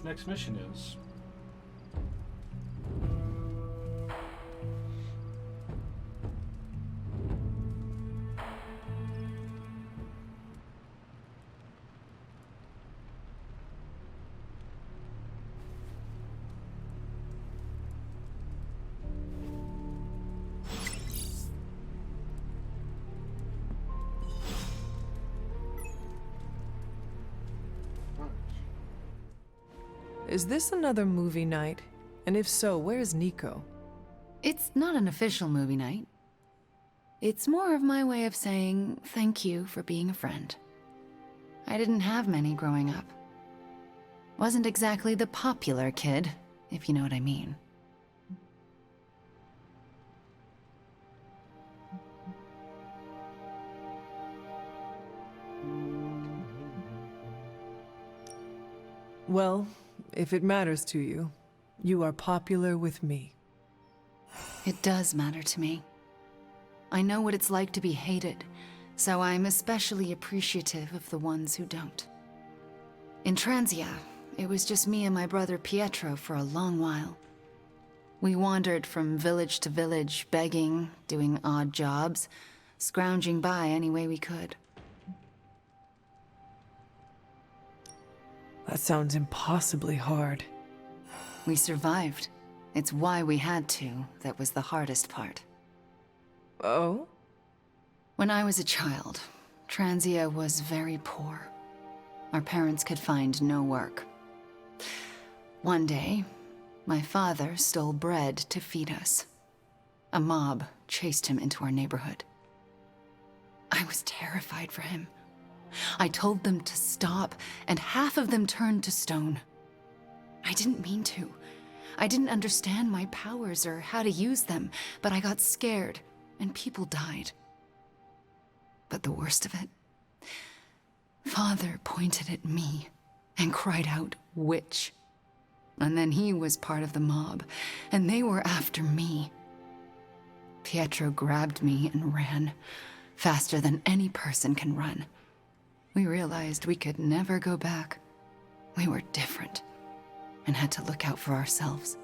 the next mission is. Is this another movie night? And if so, where's Nico? It's not an official movie night. It's more of my way of saying thank you for being a friend. I didn't have many growing up. Wasn't exactly the popular kid, if you know what I mean. Well, if it matters to you, you are popular with me. It does matter to me. I know what it's like to be hated, so I'm especially appreciative of the ones who don't. In Transia, it was just me and my brother Pietro for a long while. We wandered from village to village, begging, doing odd jobs, scrounging by any way we could. That sounds impossibly hard. We survived. It's why we had to that was the hardest part. Oh? When I was a child, Transia was very poor. Our parents could find no work. One day, my father stole bread to feed us. A mob chased him into our neighborhood. I was terrified for him. I told them to stop, and half of them turned to stone. I didn't mean to. I didn't understand my powers or how to use them, but I got scared, and people died. But the worst of it, Father pointed at me and cried out, "Witch." And then he was part of the mob, and they were after me. Pietro grabbed me and ran, faster than any person can run. We realized we could never go back. We were different, and had to look out for ourselves.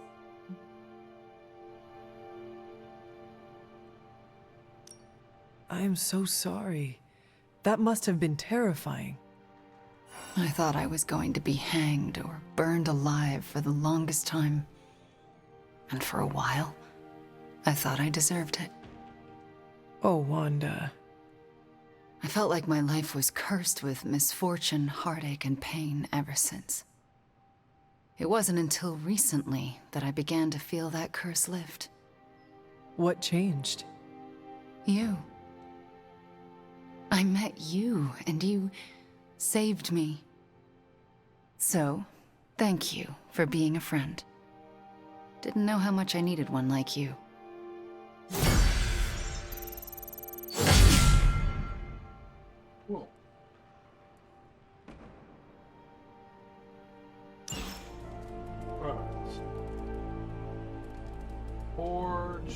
I am so sorry. That must have been terrifying. I thought I was going to be hanged or burned alive for the longest time. And for a while, I thought I deserved it. Oh, Wanda. I felt like my life was cursed with misfortune, heartache, and pain ever since. It wasn't until recently that I began to feel that curse lift. What changed? You. I met you, and you saved me. So, thank you for being a friend. Didn't know how much I needed one like you. Cool. Right. Forge.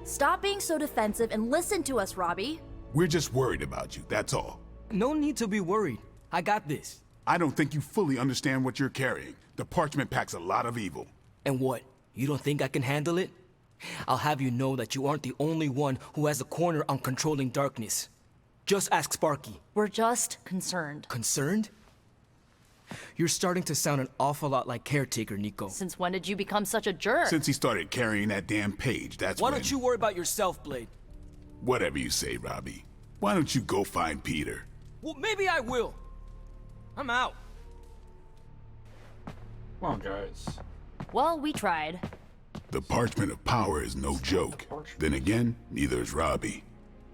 Stop being so defensive and listen to us, Robbie. We're just worried about you, that's all. No need to be worried. I got this. I don't think you fully understand what you're carrying. The parchment packs a lot of evil. And what? You don't think I can handle it? I'll have you know that you aren't the only one who has a corner on controlling darkness. Just ask Sparky. We're just concerned. Concerned? You're starting to sound an awful lot like Caretaker, Nico. Since when did you become such a jerk? Since he started carrying that damn page, that's Why when... don't you worry about yourself, Blade? Whatever you say, Robbie. Why don't you go find Peter? Well, maybe I will. I'm out. Come on, guys. Well, we tried. The parchment of power is no joke. Then again, neither is Robbie.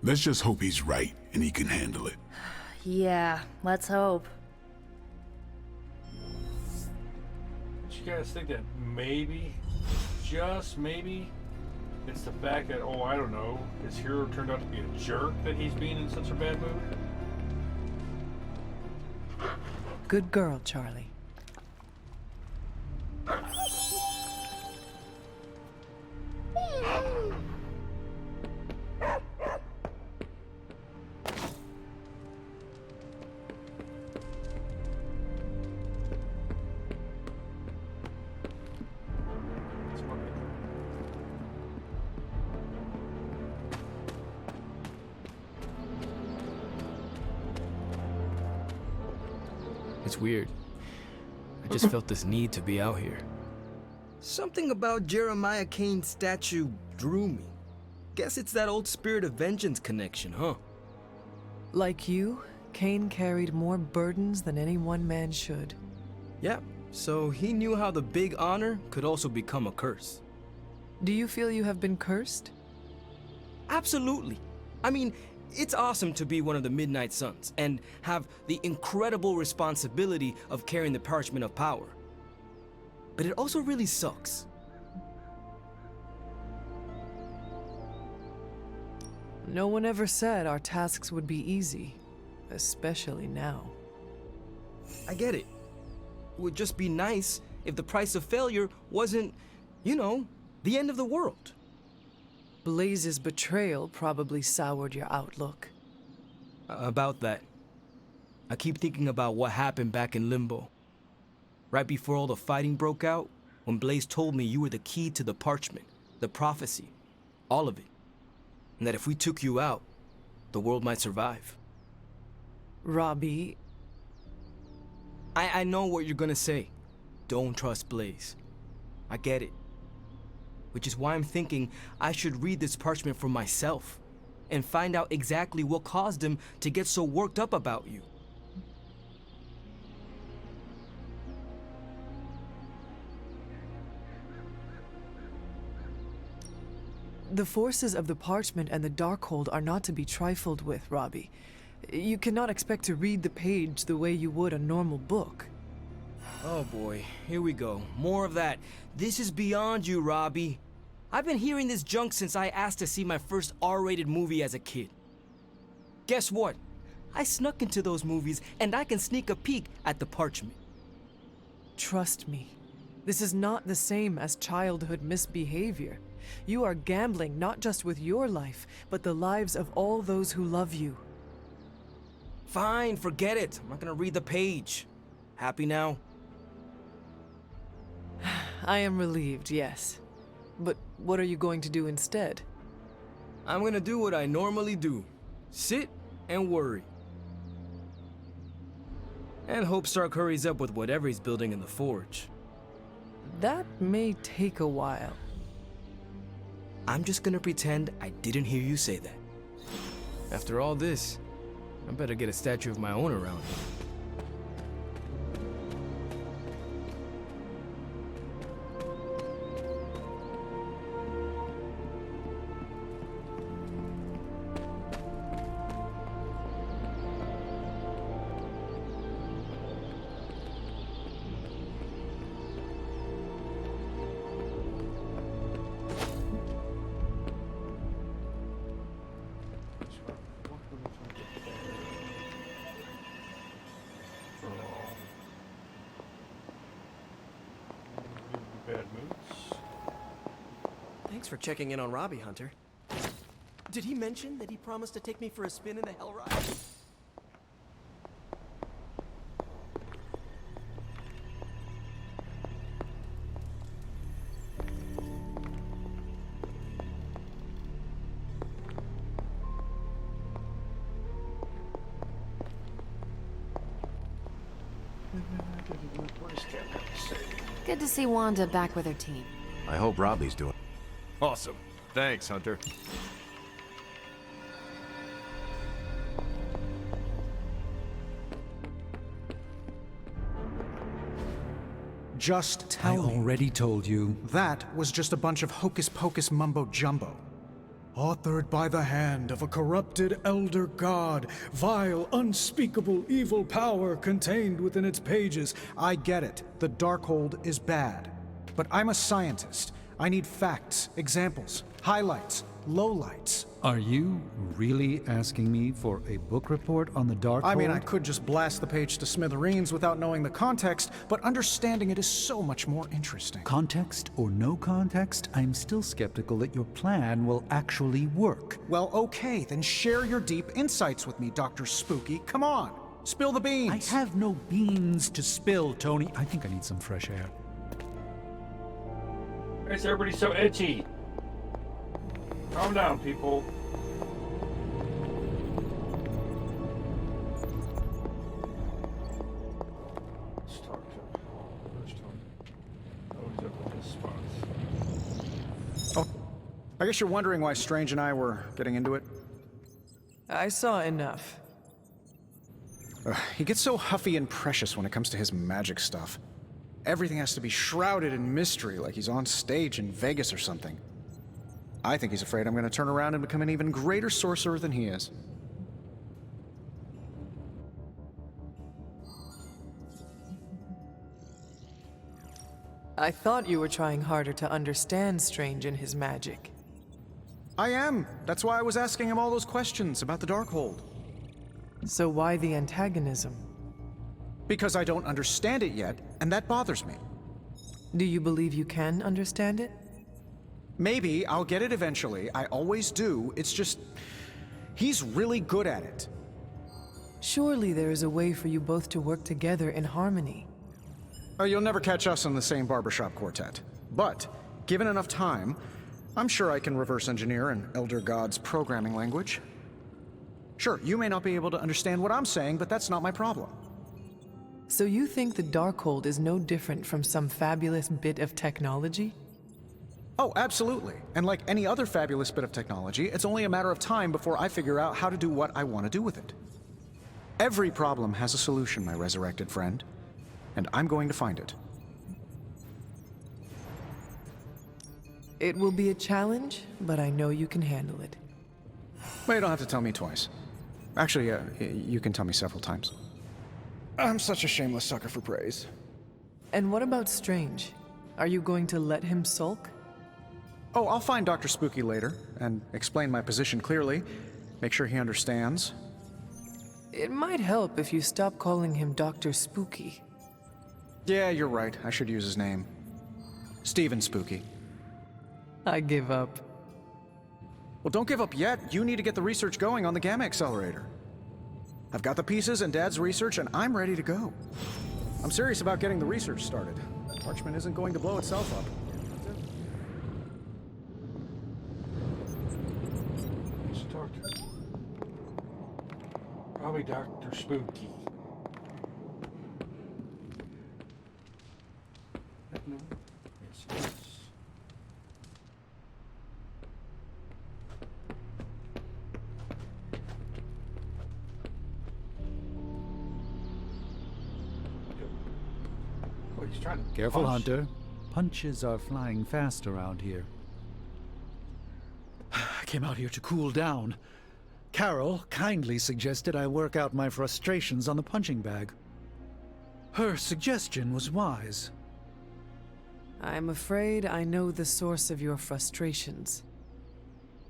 Let's just hope he's right and he can handle it. Yeah, let's hope. Don't you guys think that maybe, just maybe, it's the fact that, oh, I don't know, his hero turned out to be a jerk that he's being in such a bad mood? Good girl, Charlie. It's weird. I just felt this need to be out here. Something about Jeremiah Cain's statue drew me. Guess it's that old spirit of vengeance connection, huh? Like you, Cain carried more burdens than any one man should. Yeah, so he knew how the big honor could also become a curse. Do you feel you have been cursed? Absolutely. I mean, it's awesome to be one of the Midnight Suns and have the incredible responsibility of carrying the parchment of power. But it also really sucks. No one ever said our tasks would be easy, especially now. I get it. It would just be nice if the price of failure wasn't, you know, the end of the world. Blaze's betrayal probably soured your outlook. About that, I keep thinking about what happened back in Limbo. Right before all the fighting broke out, when Blaze told me you were the key to the parchment, the prophecy, all of it. And that if we took you out, the world might survive. Robbie... I know what you're gonna say. Don't trust Blaze. I get it. Which is why I'm thinking I should read this parchment for myself and find out exactly what caused him to get so worked up about you. The forces of the parchment and the Darkhold are not to be trifled with, Robbie. You cannot expect to read the page the way you would a normal book. Oh boy, here we go. More of that. This is beyond you, Robbie. I've been hearing this junk since I asked to see my first R-rated movie as a kid. Guess what? I snuck into those movies and I can sneak a peek at the parchment. Trust me, this is not the same as childhood misbehavior. You are gambling not just with your life, but the lives of all those who love you. Fine, forget it. I'm not gonna read the page. Happy now? I am relieved, yes. But what are you going to do instead? I'm gonna do what I normally do. Sit and worry. And hope Stark hurries up with whatever he's building in the forge. That may take a while. I'm just gonna pretend I didn't hear you say that. After all this, I better get a statue of my own around. Bad moods. Thanks for checking in on Robbie, Hunter. Did he mention that he promised to take me for a spin in the Hell Ride? What is Cat got to say? Good to see Wanda back with her team. I hope Robbie's doing. Awesome. Thanks, Hunter. Just tell me. I already told you. That was just a bunch of hocus-pocus mumbo-jumbo. Authored by the hand of a corrupted elder god, vile, unspeakable evil power contained within its pages. I get it. The Darkhold is bad. But I'm a scientist. I need facts, examples, highlights, lowlights. Are you really asking me for a book report on the Darkhold? I mean, I could just blast the page to smithereens without knowing the context, but understanding it is so much more interesting. Context or no context, I'm still skeptical that your plan will actually work. Well, okay, then share your deep insights with me, Dr. Spooky. Come on, spill the beans. I have no beans to spill, Tony. I think I need some fresh air. Why is everybody so edgy? Calm down, people. I guess you're wondering why Strange and I were getting into it? I saw enough. He gets so huffy and precious when it comes to his magic stuff. Everything has to be shrouded in mystery, like he's on stage in Vegas or something. I think he's afraid I'm going to turn around and become an even greater sorcerer than he is. I thought you were trying harder to understand Strange and his magic. I am. That's why I was asking him all those questions about the Darkhold. So why the antagonism? Because I don't understand it yet, and that bothers me. Do you believe you can understand it? Maybe I'll get it eventually. I always do. It's just... he's really good at it. Surely there is a way for you both to work together in harmony. Oh, you'll never catch us in the same barbershop quartet. But, given enough time, I'm sure I can reverse engineer an Elder God's programming language. Sure, you may not be able to understand what I'm saying, but that's not my problem. So you think the Darkhold is no different from some fabulous bit of technology? Oh, absolutely. And like any other fabulous bit of technology, it's only a matter of time before I figure out how to do what I want to do with it. Every problem has a solution, my resurrected friend. And I'm going to find it. It will be a challenge, but I know you can handle it. Well, you don't have to tell me twice. Actually, you can tell me several times. I'm such a shameless sucker for praise. And what about Strange? Are you going to let him sulk? Oh, I'll find Dr. Spooky later, and explain my position clearly. Make sure he understands. It might help if you stop calling him Dr. Spooky. Yeah, you're right. I should use his name. Stephen Spooky. I give up. Well, don't give up yet. You need to get the research going on the Gamma Accelerator. I've got the pieces and Dad's research, and I'm ready to go. I'm serious about getting the research started. Parchment isn't going to blow itself up. It's Doctor. Probably Dr. Spooky. No. Yes, yes. Oh, he's trying to Careful, punch. Hunter. Punches are flying fast around here. I came out here to cool down. Carol kindly suggested I work out my frustrations on the punching bag. Her suggestion was wise. I'm afraid I know the source of your frustrations.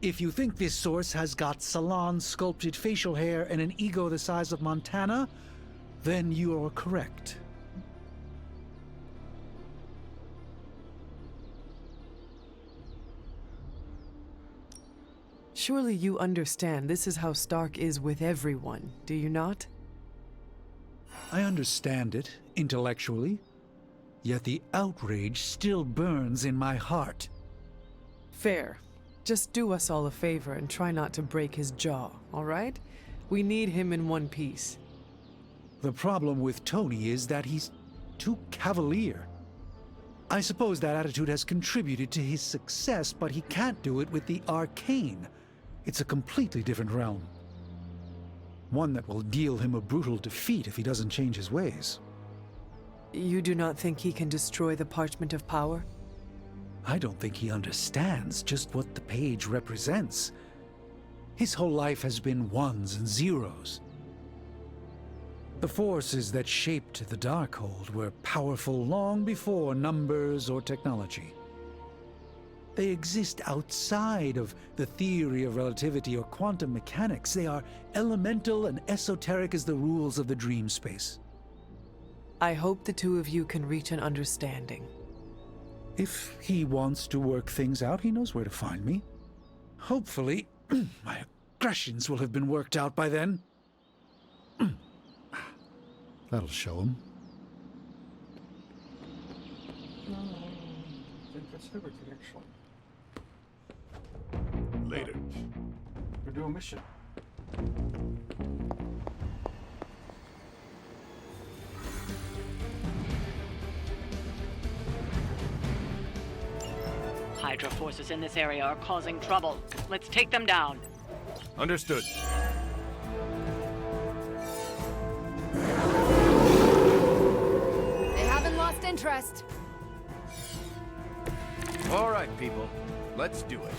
If you think this source has got salon-sculpted facial hair and an ego the size of Montana, then you are correct. Surely you understand this is how Stark is with everyone, do you not? I understand it, intellectually. Yet the outrage still burns in my heart. Fair. Just do us all a favor and try not to break his jaw, all right? We need him in one piece. The problem with Tony is that he's too cavalier. I suppose that attitude has contributed to his success, but he can't do it with the arcane. It's a completely different realm. One that will deal him a brutal defeat if he doesn't change his ways. You do not think he can destroy the Parchment of Power? I don't think he understands just what the page represents. His whole life has been ones and zeros. The forces that shaped the Darkhold were powerful long before numbers or technology. They exist outside of the theory of relativity or quantum mechanics. They are elemental and esoteric as the rules of the dream space. I hope the two of you can reach an understanding. If he wants to work things out, he knows where to find me. Hopefully, my aggressions will have been worked out by then. That'll show him. No, I think that's everything, actually. Later. We're doing a mission. Hi, Hydra forces in this area are causing trouble. Let's take them down. Understood. They haven't lost interest. All right, people. Let's do it.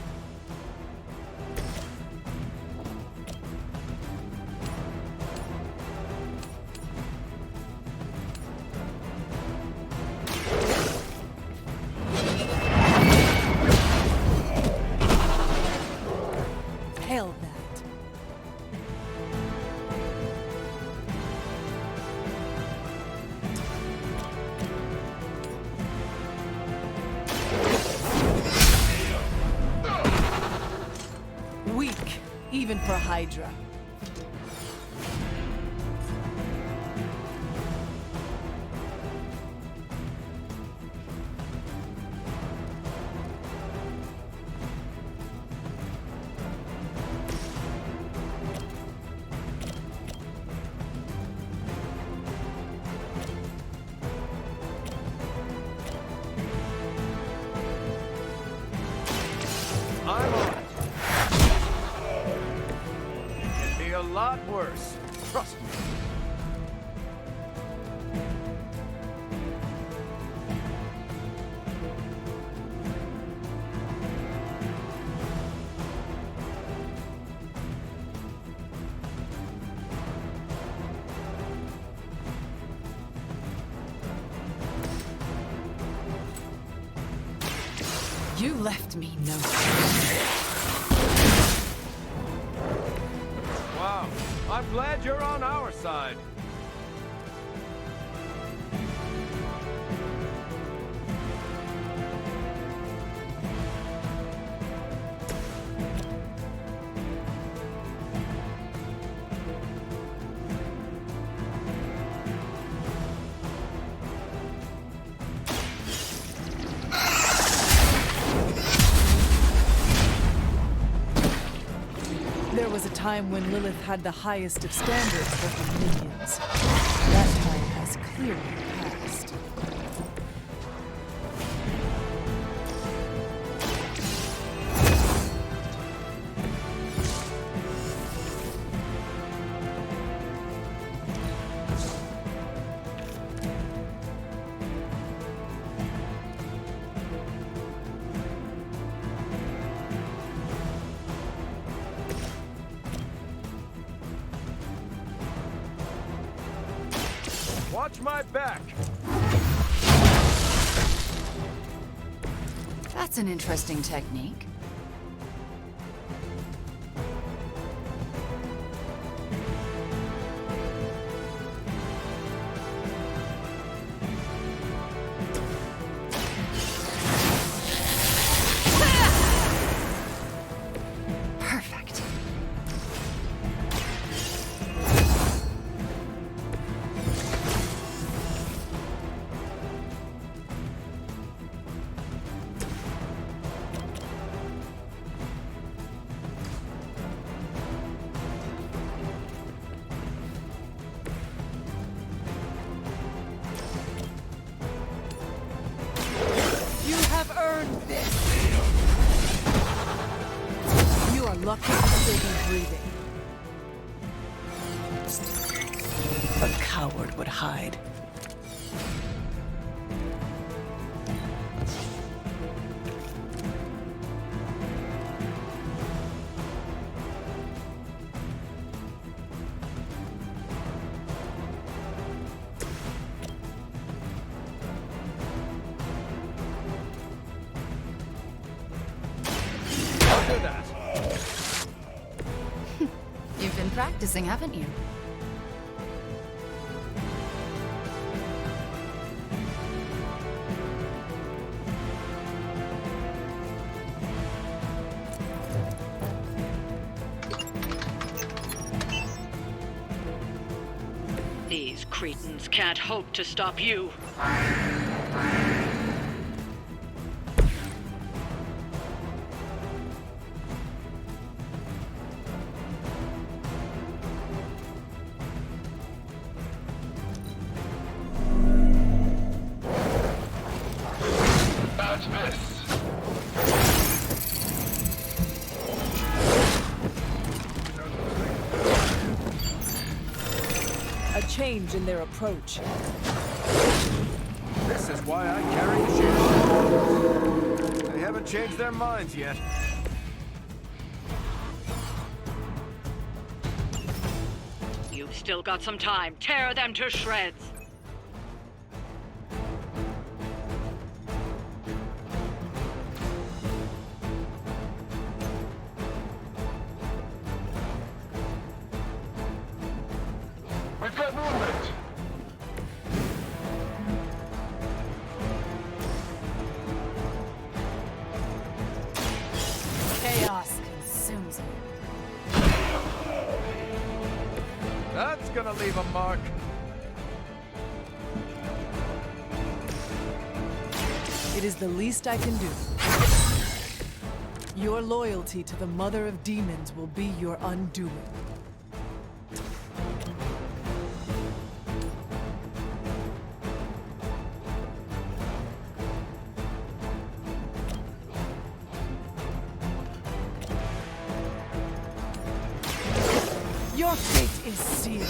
Hell that. Weak, even for Hydra. I'm on it. Can be a lot worse. Trust me. You left me no. Wow. I'm glad you're on our side. There was a time when Lilith had the highest of standards for her minions. That time has clearly passed. Watch my back. That's an interesting technique. Perfect. You have earned this! You are lucky to still be breathing. A coward would hide. I'll do that. You've been practicing, haven't you? These cretins can't hope to stop you. That's this. change in their approach. This is why I carry a shield. They haven't changed their minds yet. You've still got some time. Tear them to shreds. We've got movement! Chaos consumes me. That's gonna leave a mark. It is the least I can do. Your loyalty to the Mother of Demons will be your undoing. Your fate is sealed.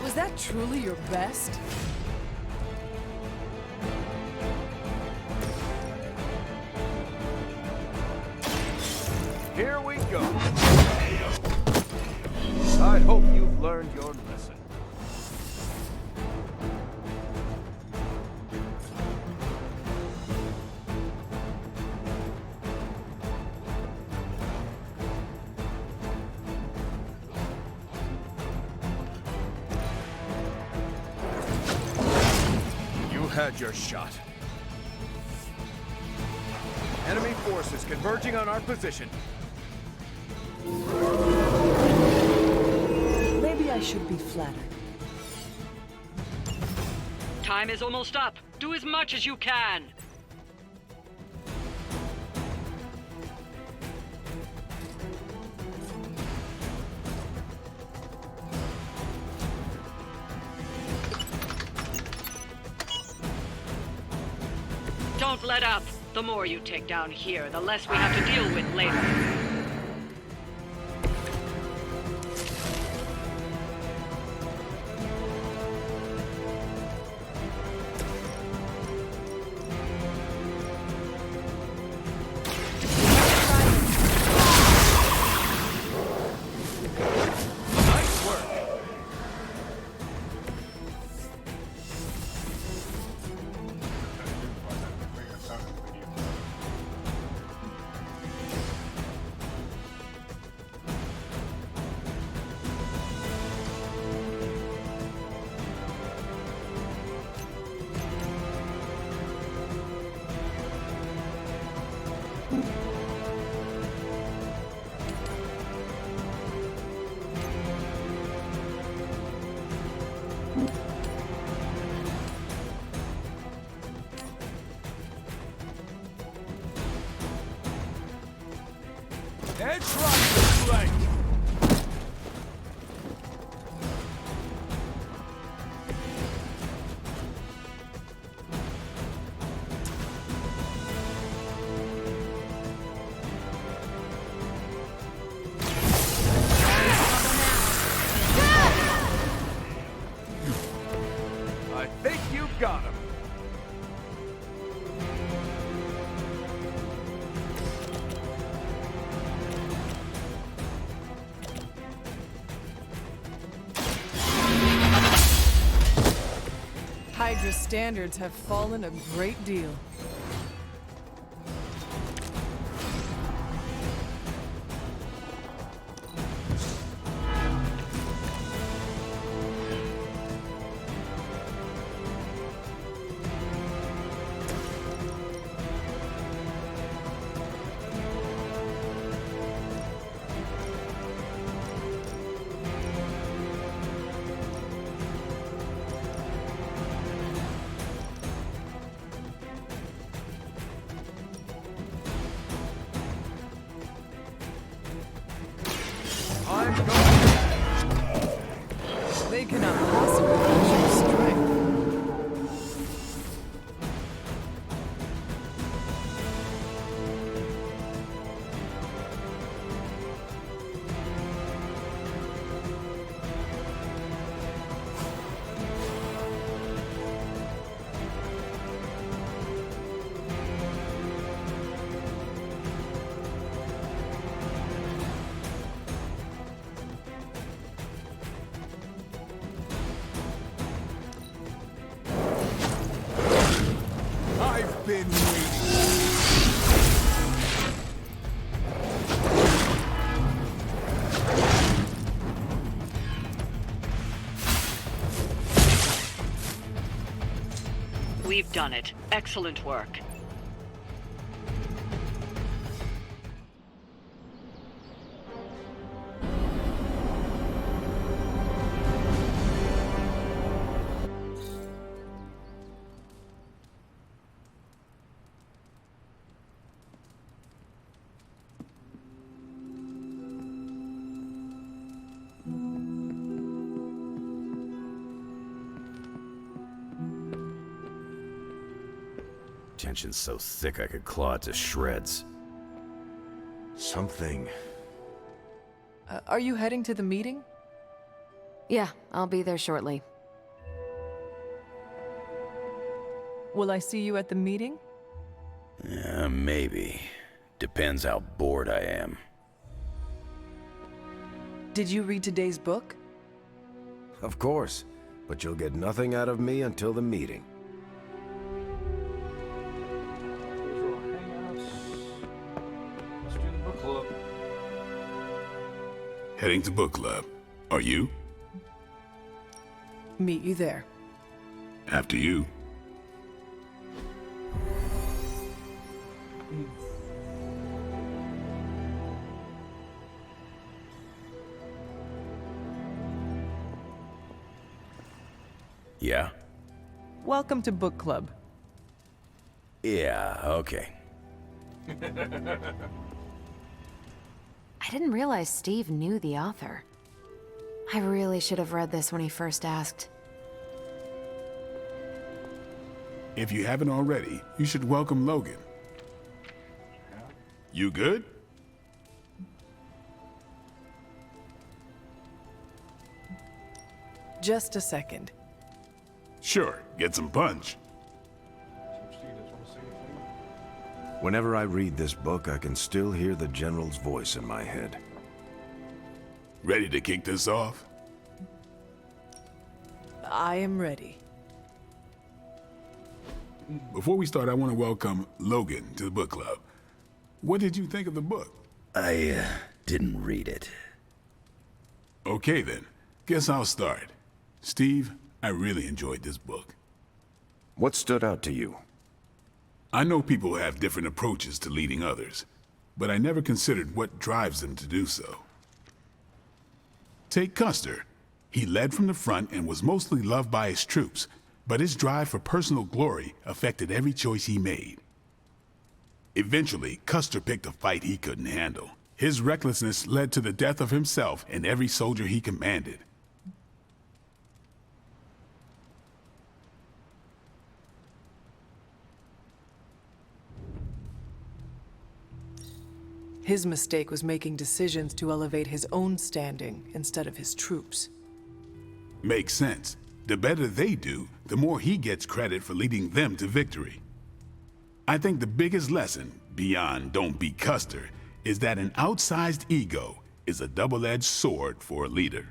Was that truly your best? Here we go. I hope you've learned your lesson. You had your shot. Enemy forces converging on our position. Maybe I should be flattered. Time is almost up. Do as much as you can. Don't let up. The more you take down here, the less we have to deal with later. Nice work. It's right. I think you got him. Hydra's standards have fallen a great deal. We've done it. Excellent work. Tension's so thick I could claw it to shreds. Something. Are you heading to the meeting? Yeah, I'll be there shortly. Will I see you at the meeting? Maybe. Depends how bored I am. Did you read today's book? Of course, but you'll get nothing out of me until the meeting. Let's do the book club. Heading to book club. Are you? Meet you there. After you. Yeah? Welcome to book club. Yeah, okay. I didn't realize Steve knew the author. I really should have read this when he first asked. If you haven't already, you should welcome Logan. You good? Just a second. Sure, get some punch. Whenever I read this book, I can still hear the General's voice in my head. Ready to kick this off? I am ready. Before we start, I want to welcome Logan to the book club. What did you think of the book? I didn't read it. Okay then, guess I'll start. Steve, I really enjoyed this book. What stood out to you? I know people have different approaches to leading others, but I never considered what drives them to do so. Take Custer. He led from the front and was mostly loved by his troops, but his drive for personal glory affected every choice he made. Eventually, Custer picked a fight he couldn't handle. His recklessness led to the death of himself and every soldier he commanded. His mistake was making decisions to elevate his own standing instead of his troops. Makes sense. The better they do, the more he gets credit for leading them to victory. I think the biggest lesson, beyond don't be Custer, is that an outsized ego is a double-edged sword for a leader.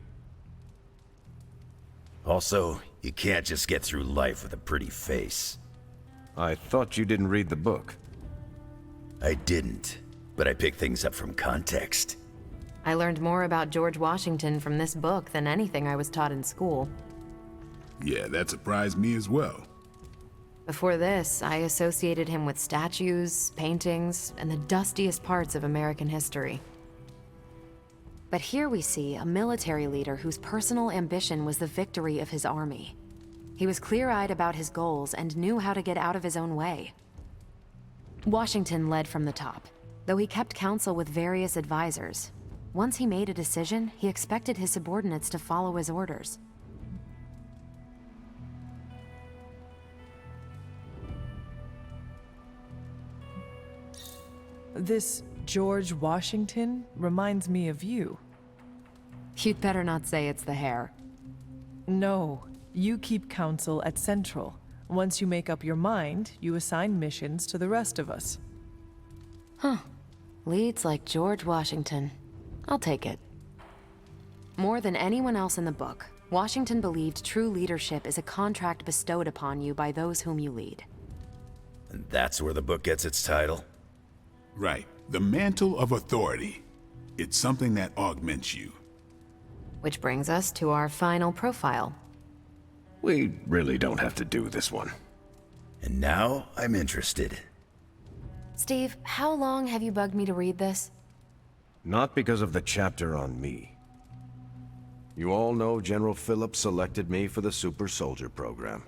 Also, you can't just get through life with a pretty face. I thought you didn't read the book. I didn't, but I picked things up from context. I learned more about George Washington from this book than anything I was taught in school. Yeah, that surprised me as well. Before this, I associated him with statues, paintings, and the dustiest parts of American history. But here we see a military leader whose personal ambition was the victory of his army. He was clear-eyed about his goals and knew how to get out of his own way. Washington led from the top, though he kept counsel with various advisors. Once he made a decision, he expected his subordinates to follow his orders. This George Washington reminds me of you. You'd better not say it's the hair. No, you keep counsel at Central. Once you make up your mind, you assign missions to the rest of us. Huh. Leads like George Washington. I'll take it. More than anyone else in the book, Washington believed true leadership is a contract bestowed upon you by those whom you lead. And that's where the book gets its title? Right. The mantle of authority. It's something that augments you. Which brings us to our final profile. We really don't have to do this one. And now I'm interested. Steve, how long have you bugged me to read this? Not because of the chapter on me. You all know General Phillips selected me for the Super Soldier program.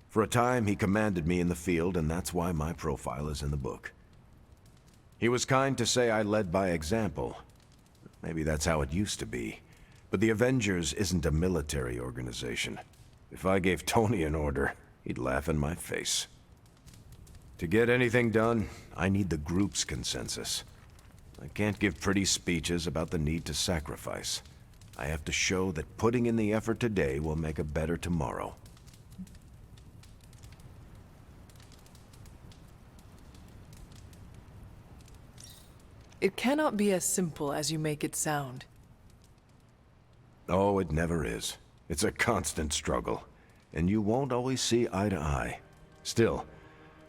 For a time, he commanded me in the field, and that's why my profile is in the book. He was kind to say I led by example. Maybe that's how it used to be. But the Avengers isn't a military organization. If I gave Tony an order, he'd laugh in my face. To get anything done, I need the group's consensus. I can't give pretty speeches about the need to sacrifice. I have to show that putting in the effort today will make a better tomorrow. It cannot be as simple as you make it sound. Oh, it never is. It's a constant struggle, and you won't always see eye to eye. Still,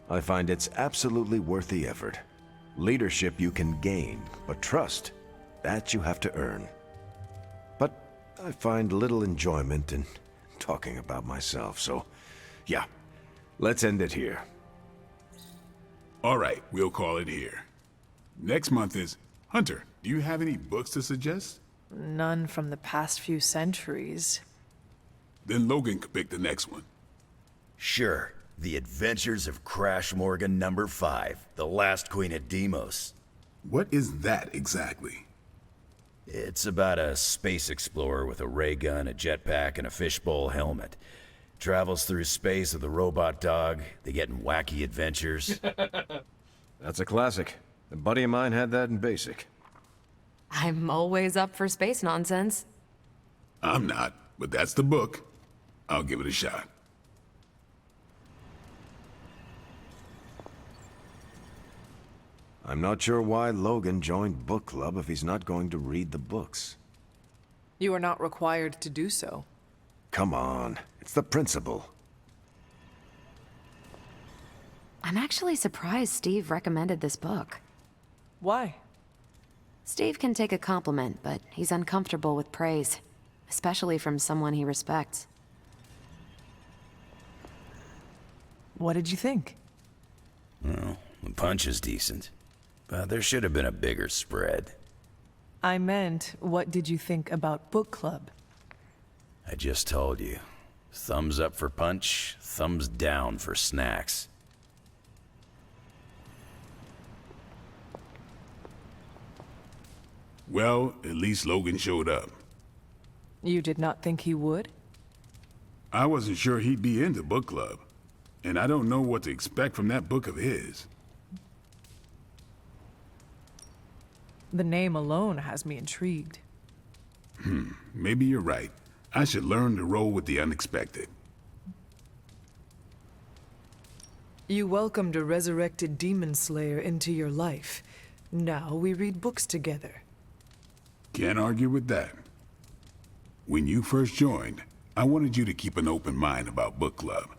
I find it's absolutely worth the effort. Leadership you can gain, but trust, that you have to earn. But I find little enjoyment in talking about myself, so yeah, let's end it here. All right, we'll call it here. Next month is... Hunter, do you have any books to suggest? None from the past few centuries. Then Logan could pick the next one. Sure. The Adventures of Crash Morgan number 5, The Last Queen of Deimos. What is that exactly? It's about a space explorer with a ray gun, a jetpack, and a fishbowl helmet. Travels through space with a robot dog. They get in wacky adventures. That's a classic. A buddy of mine had that in basic. I'm always up for space nonsense. I'm not, but that's the book. I'll give it a shot. I'm not sure why Logan joined book club if he's not going to read the books. You are not required to do so. Come on, it's the principle. I'm actually surprised Steve recommended this book. Why? Steve can take a compliment, but he's uncomfortable with praise, especially from someone he respects. What did you think? Well, the punch is decent, but there should have been a bigger spread. I meant, what did you think about book club? I just told you. Thumbs up for punch, thumbs down for snacks. Well, at least Logan showed up. You did not think he would? I wasn't sure he'd be into book club, and I don't know what to expect from that book of his. The name alone has me intrigued. Maybe you're right. I should learn to roll with the unexpected. You welcomed a resurrected demon slayer into your life. Now we read books together. Can't argue with that. When you first joined, I wanted you to keep an open mind about book club.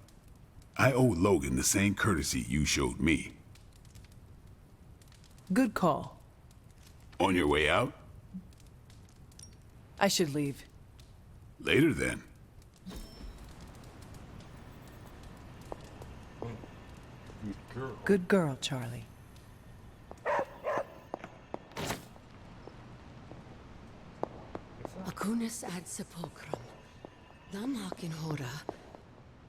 I owe Logan the same courtesy you showed me. Good call. On your way out? I should leave. Later then. Good girl, Charlie. Acunis ad sepulchrum. Nam hakin hora.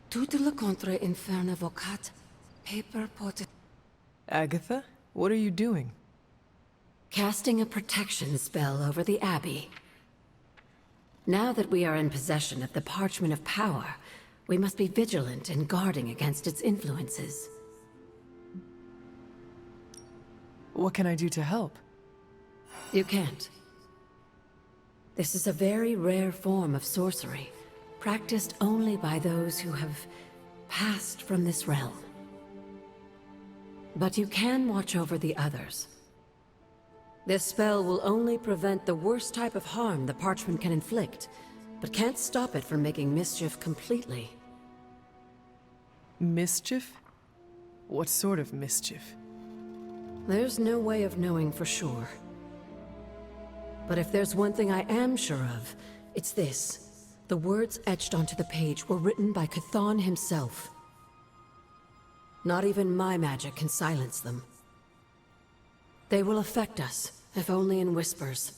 Tutela contra inferna vocat. Paper pot. Agatha, what are you doing? Casting a protection spell over the Abbey. Now that we are in possession of the Parchment of Power, we must be vigilant in guarding against its influences. What can I do to help? You can't. This is a very rare form of sorcery, practiced only by those who have passed from this realm. But you can watch over the others. This spell will only prevent the worst type of harm the parchment can inflict, but can't stop it from making mischief completely. Mischief? What sort of mischief? There's no way of knowing for sure. But if there's one thing I am sure of, it's this. The words etched onto the page were written by Chthon himself. Not even my magic can silence them. They will affect us, if only in whispers.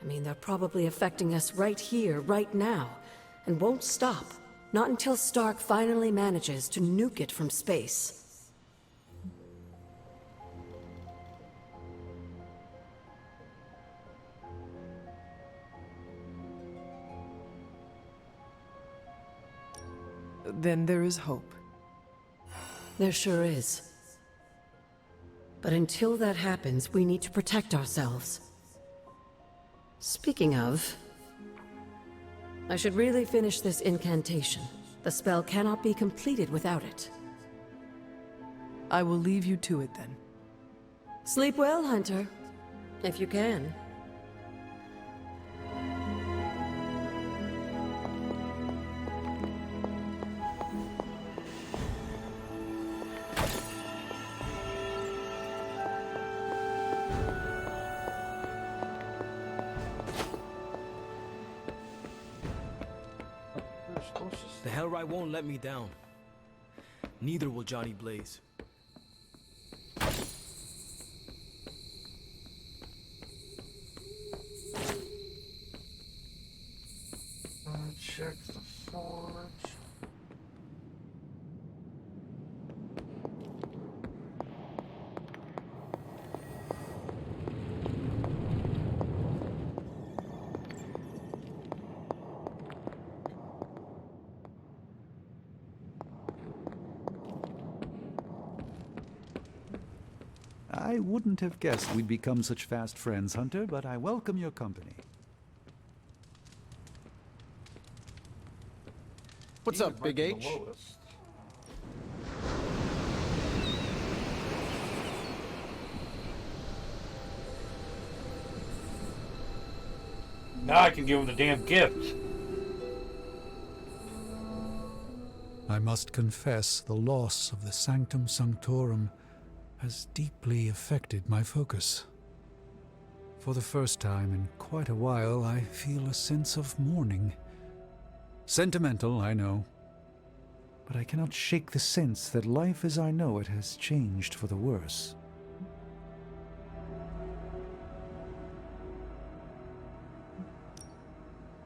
I mean, they're probably affecting us right here, right now, and won't stop. Not until Stark finally manages to nuke it from space. Then there is hope. There sure is. But until that happens, we need to protect ourselves. Speaking of, I should really finish this incantation. The spell cannot be completed without it. I will leave you to it then. Sleep well, Hunter. If you can. The Hellrite won't let me down. Neither will Johnny Blaze. Check the forge. I wouldn't have guessed we'd become such fast friends, Hunter, but I welcome your company. What's up, Big H? Now I can give him the damn gift. I must confess the loss of the Sanctum Sanctorum has deeply affected my focus. For the first time in quite a while, I feel a sense of mourning. Sentimental, I know, but I cannot shake the sense that life as I know it has changed for the worse.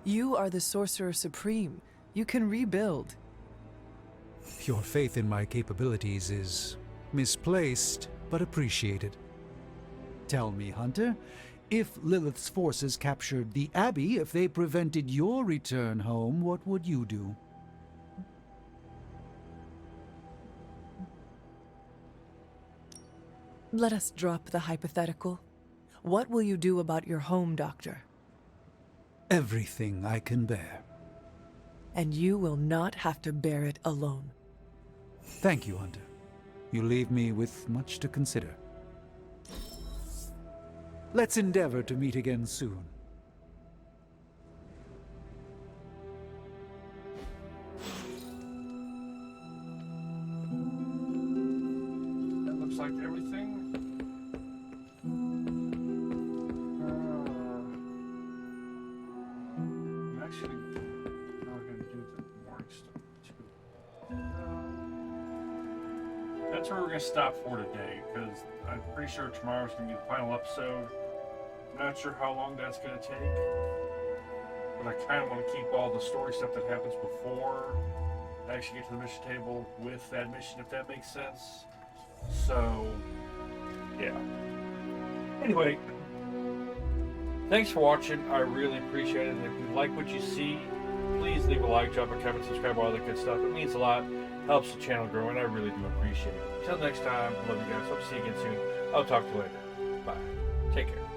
You are the Sorcerer Supreme. You can rebuild. Your faith in my capabilities is misplaced, but appreciated. Tell me, Hunter, if Lilith's forces captured the Abbey, if they prevented your return home, what would you do? Let us drop the hypothetical. What will you do about your home, Doctor? Everything I can bear. And you will not have to bear it alone. Thank you, Hunter. You leave me with much to consider. Let's endeavor to meet again soon. That looks like everything. I'm actually not going to do the morning stuff too. That's where we're going to stop for today, because I'm pretty sure tomorrow's going to be the final episode. I'm not sure how long that's going to take, but I kind of want to keep all the story stuff that happens before I actually get to the mission table with that mission, if that makes sense. So, yeah. Anyway, thanks for watching. I really appreciate it. If you like what you see, please leave a like, drop a comment, subscribe, all that good stuff. It means a lot. Helps the channel grow, and I really do appreciate it. Until next time, love you guys. Hope to see you again soon. I'll talk to you later. Bye. Take care.